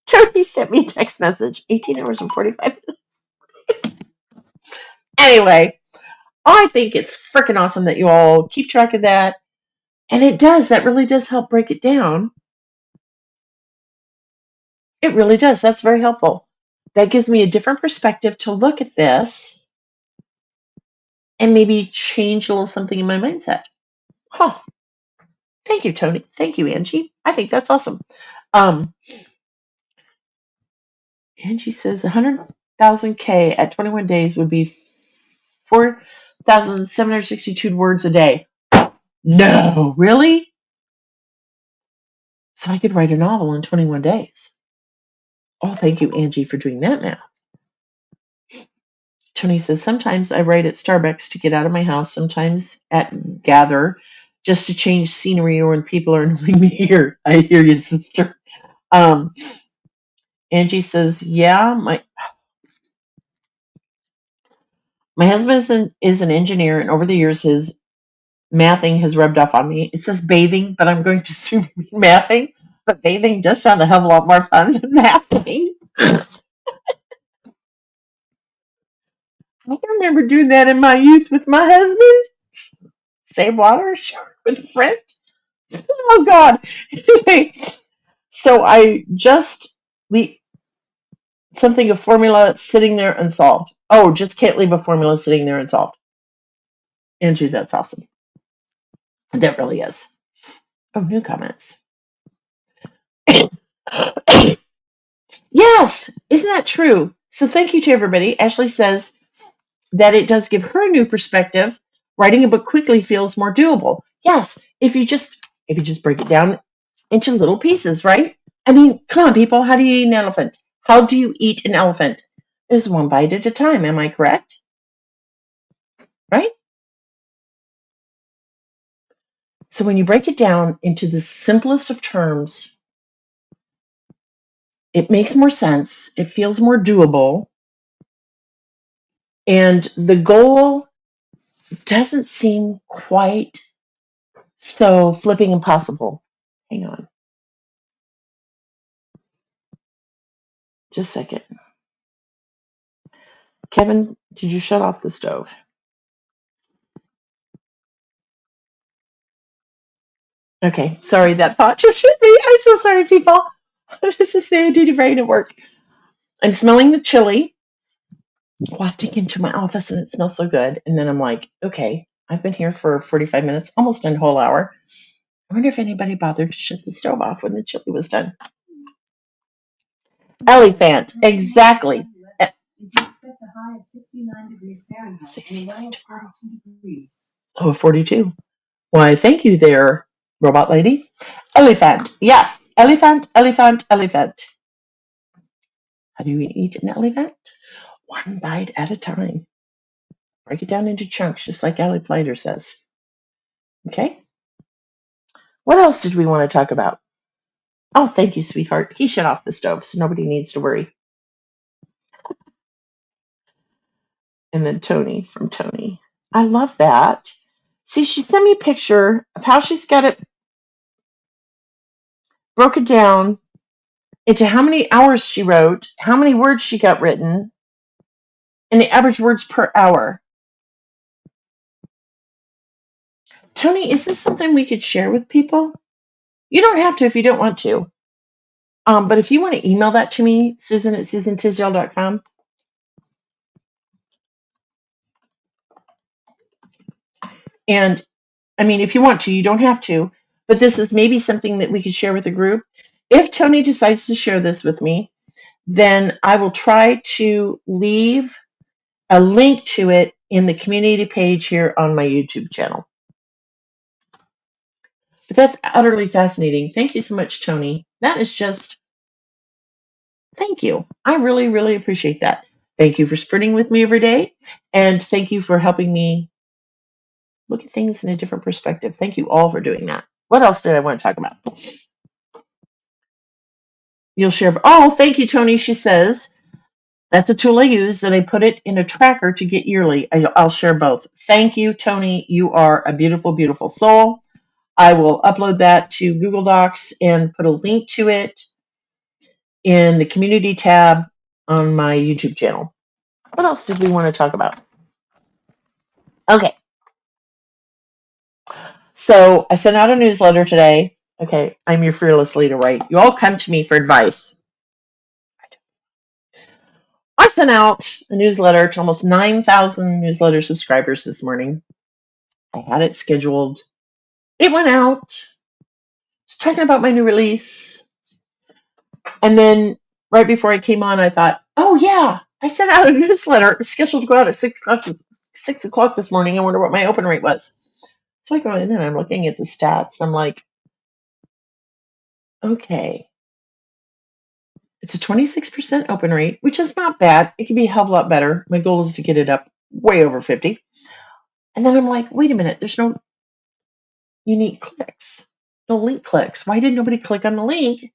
Tony sent me a text message. 18 hours and 45 minutes. Anyway, I think it's freaking awesome that you all keep track of that. And it does. That really does help break it down. It really does. That's very helpful. That gives me a different perspective to look at this and maybe change a little something in my mindset. Huh. Thank you, Tony. Thank you, Angie. I think that's awesome. Angie says 100,000 K at 21 days would be 4,762 words a day. No, really? So I could write a novel in 21 days. Oh, thank you, Angie, for doing that math. Tony says, sometimes I write at Starbucks to get out of my house, sometimes at Gather, just to change scenery or when people are annoying me here. I hear you, sister. Angie says, yeah, my husband is an engineer, and over the years, his mathing has rubbed off on me. It says bathing, but I'm going to assume you mean mathing. But bathing does sound a hell of a lot more fun than mathing. I can remember doing that in my youth with my husband. Save water, short with a friend. Oh God. Anyway, so I just leave something, a formula sitting there unsolved. Oh, just can't leave a formula sitting there unsolved. Angie, that's awesome. That really is. Oh, new comments. Yes, isn't that true? So thank you to everybody. Ashley says that it does give her a new perspective. Writing a book quickly feels more doable. Yes, if you just break it down into little pieces, right? I mean, come on, people. How do you eat an elephant? How do you eat an elephant? It's one bite at a time. Am I correct? Right? So when you break it down into the simplest of terms, it makes more sense. It feels more doable. And the goal doesn't seem quite so flipping impossible. Hang on. Just a second. Kevin, did you shut off the stove? Okay, sorry, that thought just hit me. I'm so sorry, people. This is the duty brain at work. I'm smelling the chili. wafting into my office and it smells so good. And then I'm like, okay, I've been here for 45 minutes, almost a whole hour. I wonder if anybody bothered to shut the stove off when the chili was done. Elephant, exactly. Expect a high of 69 degrees Fahrenheit. 69 tomorrow. 42 degrees. Oh, 42. Why, thank you there, robot lady. Elephant, yes. Elephant, elephant, elephant. How do you eat an elephant? One bite at a time. Break it down into chunks, just like Allie Plater says. Okay? What else did we want to talk about? Oh, thank you, sweetheart. He shut off the stove, so nobody needs to worry. And then Tony from Tony. I love that. See, she sent me a picture of how she's got it broken down into how many hours she wrote, how many words she got written, and the average words per hour. Tony, is this something we could share with people? You don't have to if you don't want to. But if you want to email that to me, Susan at SusanTisdale.com. And I mean, if you want to, you don't have to. But this is maybe something that we could share with the group. If Tony decides to share this with me, then I will try to leave a link to it in the community page here on my YouTube channel. But that's utterly fascinating. Thank you so much, Tony. That is just, thank you. I really, really appreciate that. Thank you for spreading with me every day. And thank you for helping me look at things in a different perspective. Thank you all for doing that. What else did I want to talk about? You'll share. Oh, thank you, Tony. She says, that's a tool I use, and I put it in a tracker to get yearly. I'll share both. Thank you, Tony. You are a beautiful, beautiful soul. I will upload that to Google Docs and put a link to it in the community tab on my YouTube channel. What else did we want to talk about? Okay. So I sent out a newsletter today. Okay, I'm your fearless leader, right? You all come to me for advice. I sent out a newsletter to almost 9,000 newsletter subscribers this morning. I had it scheduled. It went out. It's talking about my new release. And then right before I came on, I thought, oh yeah, I sent out a newsletter. It was scheduled to go out at 6 o'clock this morning. I wonder what my open rate was. So I go in and I'm looking at the stats. I'm like, okay, it's a 26% open rate, which is not bad. It could be a hell of a lot better. My goal is to get it up way over 50. And then I'm like, wait a minute, there's no unique clicks, no link clicks. Why did nobody click on the link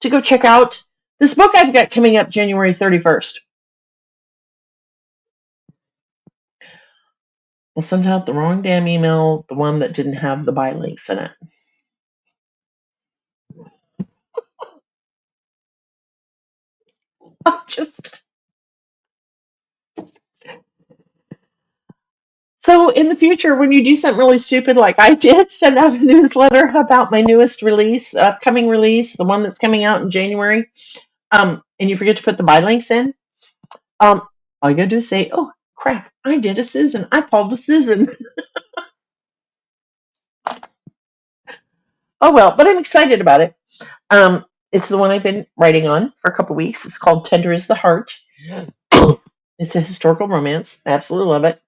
to go check out this book I've got coming up January 31st? I sent out the wrong damn email, the one that didn't have the buy links in it. So in the future, when you do something really stupid like I did, send out a newsletter about my newest release, upcoming release, the one that's coming out in January, and you forget to put the buy links in, all you gotta do is say, oh crap, I did a Susan. I pulled a Susan. Oh well, but I'm excited about it. It's the one I've been writing on for a couple weeks. It's called Tender is the Heart. It's a historical romance. I absolutely love it.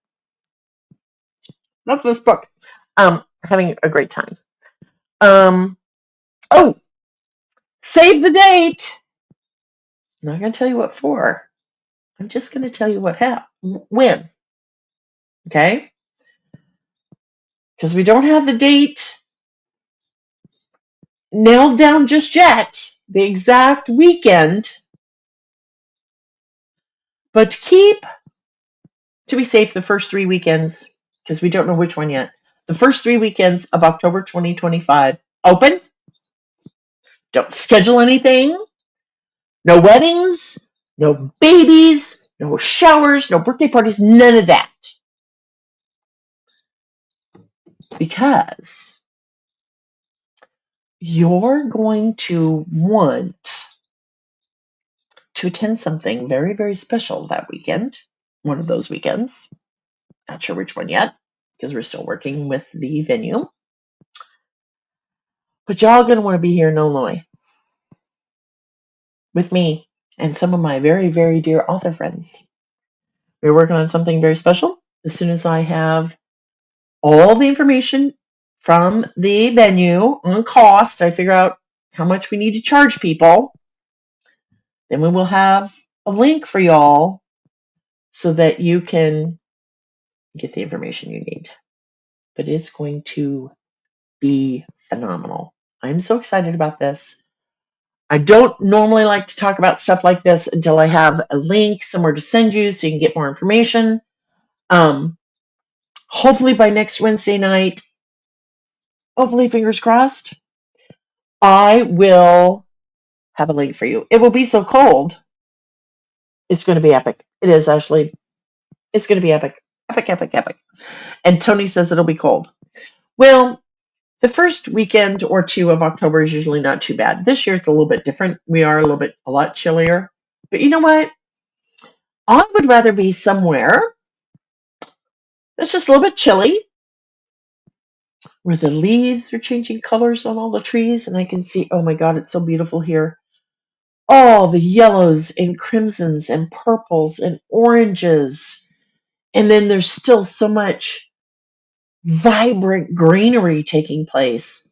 Love this book. Having a great time. Oh, save the date. I'm not going to tell you what for. I'm just going to tell you what happened. When. Okay? Because we don't have the date nailed down just yet, the exact weekend. But to be safe, the first 3 weekends, because we don't know which one yet, the first 3 weekends of October 2025, open. Don't schedule anything. No weddings, no babies, no showers, no birthday parties, none of that. Because you're going to want to attend something very, very special that weekend. one of those weekends. Not sure which one yet because we're still working with the venue. But y'all going to want to be here in Illinois with me and some of my very, very dear author friends. We're working on something very special. As soon as I have all the information from the venue on cost, I figure out how much we need to charge people, then we will have a link for y'all so that you can get the information you need. But it's going to be phenomenal. I'm so excited about this. I don't normally like to talk about stuff like this until I have a link somewhere to send you so you can get more information. Hopefully by next Wednesday night, hopefully fingers crossed, I will have a link for you. It will be so cold. It's going to be epic. It is actually. It's going to be epic. Epic, epic, epic. And Tony says it'll be cold. Well, the first weekend or two of October is usually not too bad. This year it's a little bit different. We are a lot chillier. But you know what? I would rather be somewhere that's just a little bit chilly, where the leaves are changing colors on all the trees, and I can see, oh my God, it's so beautiful here. All the yellows and crimsons and purples and oranges. And then there's still so much vibrant greenery taking place.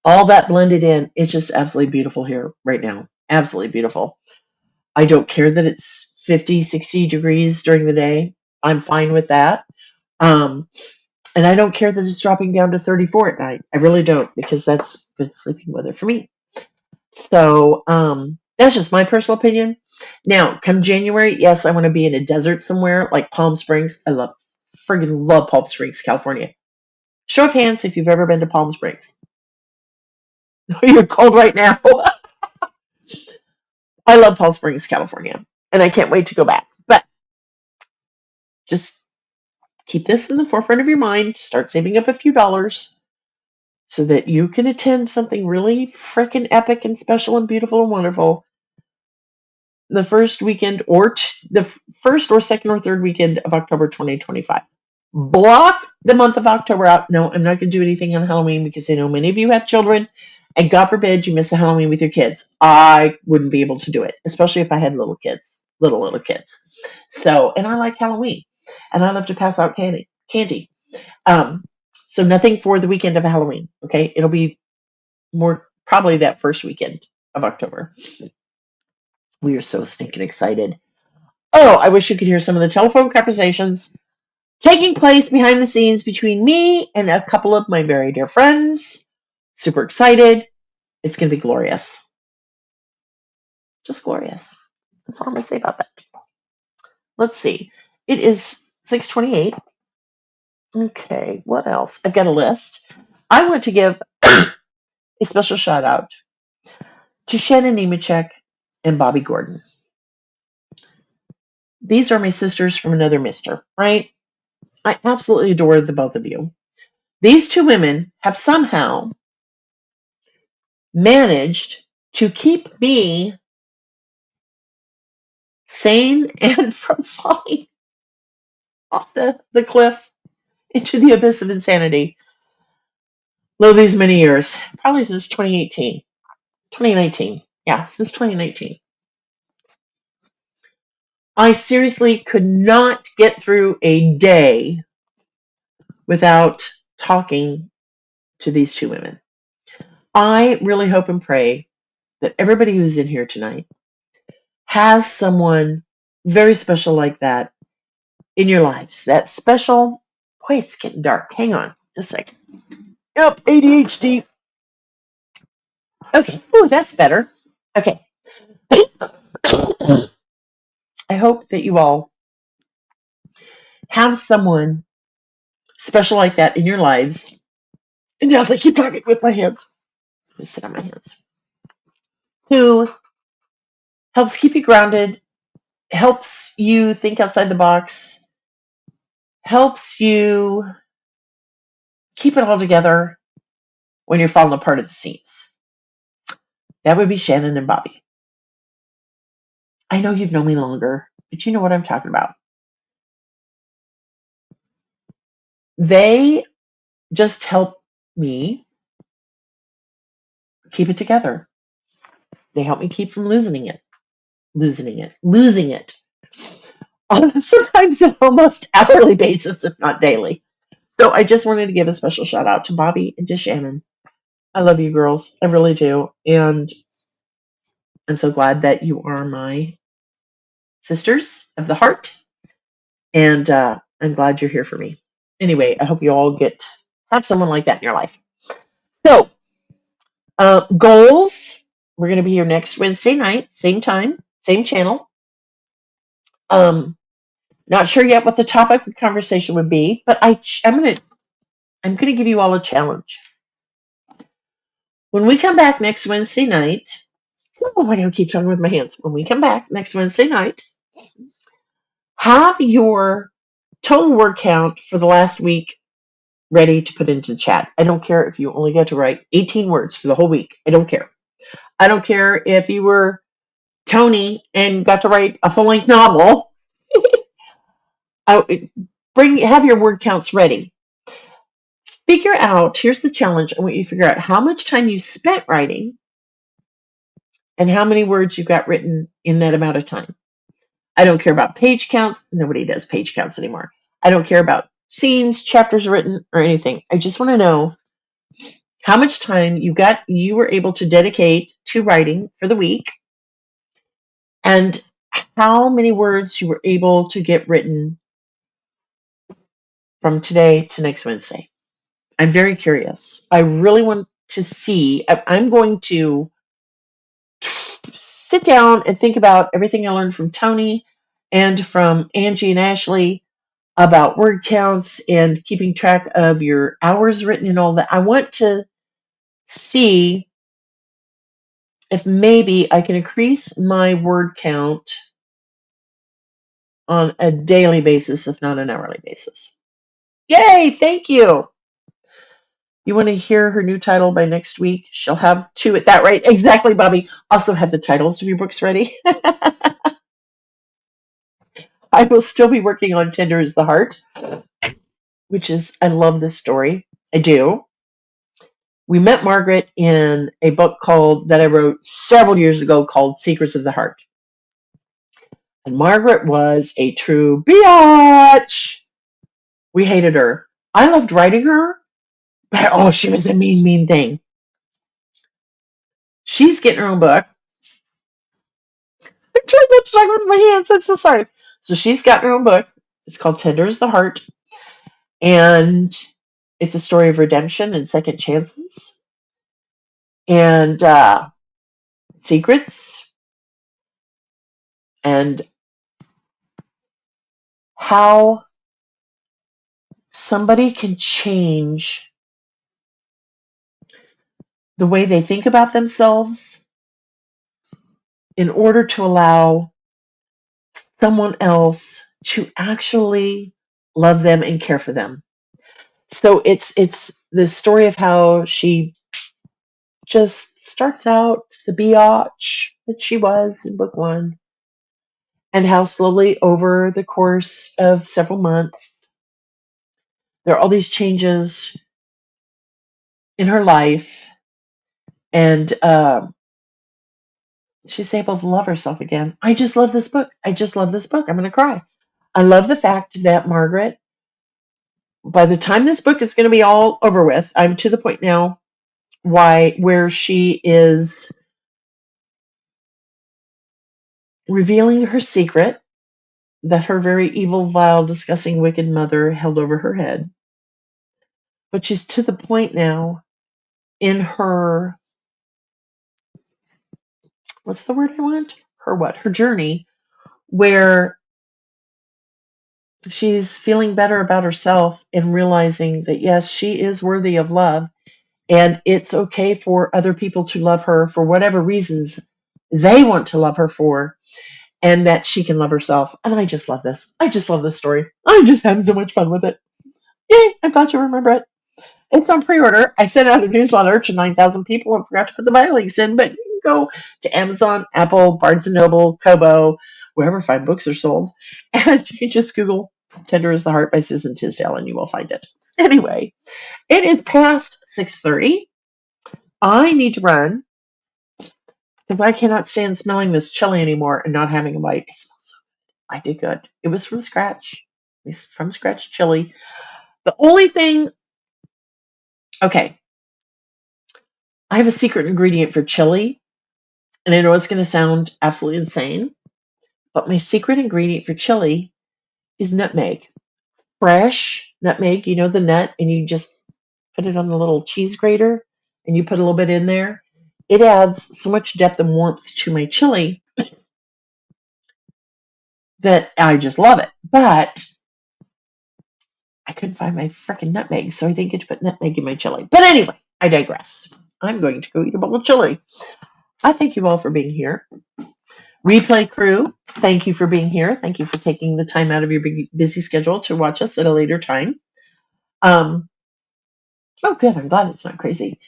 All that blended in. It's just absolutely beautiful here right now. Absolutely beautiful. I don't care that it's 50, 60 degrees during the day. I'm fine with that. And I don't care that it's dropping down to 34 at night. I really don't, because that's good sleeping weather for me. So that's just my personal opinion. Now, come January, yes, I want to be in a desert somewhere like Palm Springs. I friggin' love Palm Springs, California. Show of hands if you've ever been to Palm Springs. You're cold right now. I love Palm Springs, California, and I can't wait to go back. But just keep this in the forefront of your mind. Start saving up a few dollars so that you can attend something really freaking epic and special and beautiful and wonderful the first weekend or the first or second or third weekend of October 2025. Block the month of October out. No, I'm not going to do anything on Halloween because I know many of you have children, and God forbid you miss a Halloween with your kids. I wouldn't be able to do it, especially if I had little kids. So, and I like Halloween, and I love to pass out candy. So nothing for the weekend of Halloween. Okay, it'll be more probably that first weekend of October. We are so stinking excited. Oh, I wish you could hear some of the telephone conversations taking place behind the scenes between me and a couple of my very dear friends. Super excited. It's going to be glorious. Just glorious. That's all I'm going to say about that. Let's see. It is 6:28. Okay, what else? I've got a list. I want to give a special shout out to Shannon Nemechek and Bobby Gordon. These are my sisters from another mister, right? I absolutely adore the both of you. These two women have somehow managed to keep me sane and from falling off the cliff into the abyss of insanity. Lo, these many years, probably since 2019. Yeah, since 2019. I seriously could not get through a day without talking to these two women. I really hope and pray that everybody who's in here tonight has someone very special like that in your lives. That special, boy, it's getting dark. Hang on just a second. Yep, ADHD. Okay, ooh, that's better. Okay. I hope that you all have someone special like that in your lives. And yes, I keep talking with my hands. Let me sit on my hands. Who helps keep you grounded, helps you think outside the box, helps you keep it all together when you're falling apart at the seams. That would be Shannon and Bobby. I know you've known me longer, but you know what I'm talking about. They just help me keep it together. They help me keep from losing it. Sometimes on almost hourly basis, if not daily. So I just wanted to give a special shout out to Bobby and to Shannon. I love you girls. I really do. And I'm so glad that you are my sisters of the heart. And I'm glad you're here for me. Anyway, I hope you all have someone like that in your life. So, goals. We're going to be here next Wednesday night, same time, same channel. Not sure yet what the topic of conversation would be, but I'm going to give you all a challenge. When we come back next Wednesday night, oh, I don't keep talking with my hands. When we come back next Wednesday night, have your total word count for the last week ready to put into the chat. I don't care if you only get to write 18 words for the whole week. I don't care. I don't care if you were Tony and got to write a full-length novel. Have your word counts ready. Figure out, here's the challenge. I want you to figure out how much time you spent writing and how many words you got written in that amount of time. I don't care about page counts. Nobody does page counts anymore. I don't care about scenes, chapters written, or anything. I just want to know how much time you were able to dedicate to writing for the week, and how many words you were able to get written from today to next Wednesday. I'm very curious. I really want to see. I'm going to sit down and think about everything I learned from Tony and from Angie and Ashley about word counts and keeping track of your hours written and all that. I want to see if maybe I can increase my word count on a daily basis, if not an hourly basis. Yay! Thank you. You want to hear her new title by next week? She'll have 2 at that rate. Exactly, Bobby. Also have the titles of your books ready. I will still be working on Tender is the Heart, which is, I love this story. I do. We met Margaret in a book that I wrote several years ago called Secrets of the Heart. And Margaret was a true biatch. We hated her. I loved writing her, but she was a mean, mean thing. She's getting her own book. I'm trying not to talk with my hands. I'm so sorry. So she's got her own book. It's called Tender is the Heart. And it's a story of redemption and second chances. And secrets. And how somebody can change the way they think about themselves in order to allow someone else to actually love them and care for them. So it's the story of how she just starts out the biatch that she was in book 1, and how slowly over the course of several months there are all these changes in her life, and she's able to love herself again. I just love this book. I'm going to cry. I love the fact that Margaret, by the time this book is going to be all over with, I'm to the point now where she is revealing her secret that her very evil, vile, disgusting, wicked mother held over her head. But she's to the point now in her, what's the word I want? Her journey, where she's feeling better about herself and realizing that, yes, she is worthy of love, and it's okay for other people to love her for whatever reasons they want to love her for, and that she can love herself. And I just love this. I just love this story. I'm just having so much fun with it. Yay! I thought you remember it. It's on pre-order. I sent out a newsletter to 9,000 people and forgot to put the bio links in, but you can go to Amazon, Apple, Barnes & Noble, Kobo, wherever fine books are sold, and you can just Google Tender is the Heart by Susan Tisdale, and you will find it. Anyway, it is past 6:30. I need to run because I cannot stand smelling this chili anymore and not having a bite. It smells so good. I did good. It was from scratch. It's from scratch chili. The only thing, okay, I have a secret ingredient for chili, and I know it's going to sound absolutely insane, but my secret ingredient for chili is nutmeg. Fresh nutmeg, you know the nut, and you just put it on the little cheese grater, and you put a little bit in there. It adds so much depth and warmth to my chili that I just love it. But I couldn't find my freaking nutmeg, so I didn't get to put nutmeg in my chili. But anyway, I digress. I'm going to go eat a bowl of chili. I thank you all for being here. Replay crew, thank you for being here. Thank you for taking the time out of your busy schedule to watch us at a later time. Oh, good. I'm glad it's not crazy.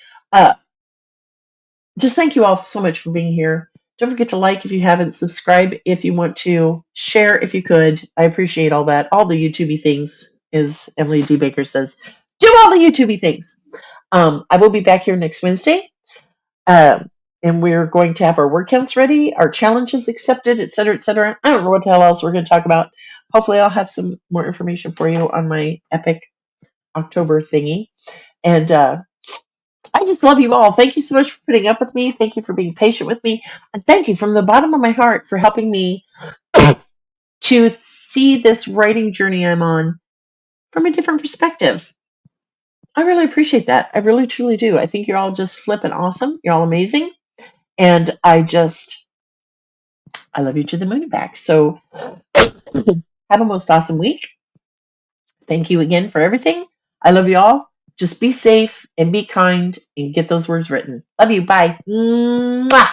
Just thank you all so much for being here. Don't forget to like if you haven't, subscribe if you want to, share if you could. I appreciate all that. All the YouTubey things, as Emily D. Baker says. Do all the YouTubey things. I will be back here next Wednesday. And we're going to have our word counts ready, our challenges accepted, etc., etc. I don't know what the hell else we're going to talk about. Hopefully I'll have some more information for you on my epic October thingy. And I just love you all. Thank you so much for putting up with me. Thank you for being patient with me. And thank you from the bottom of my heart for helping me to see this writing journey I'm on from a different perspective. I really appreciate that. I really, truly do. I think you're all just flipping awesome. You're all amazing. And I love you to the moon and back. So have a most awesome week. Thank you again for everything. I love you all. Just be safe and be kind and get those words written. Love you. Bye. Mwah!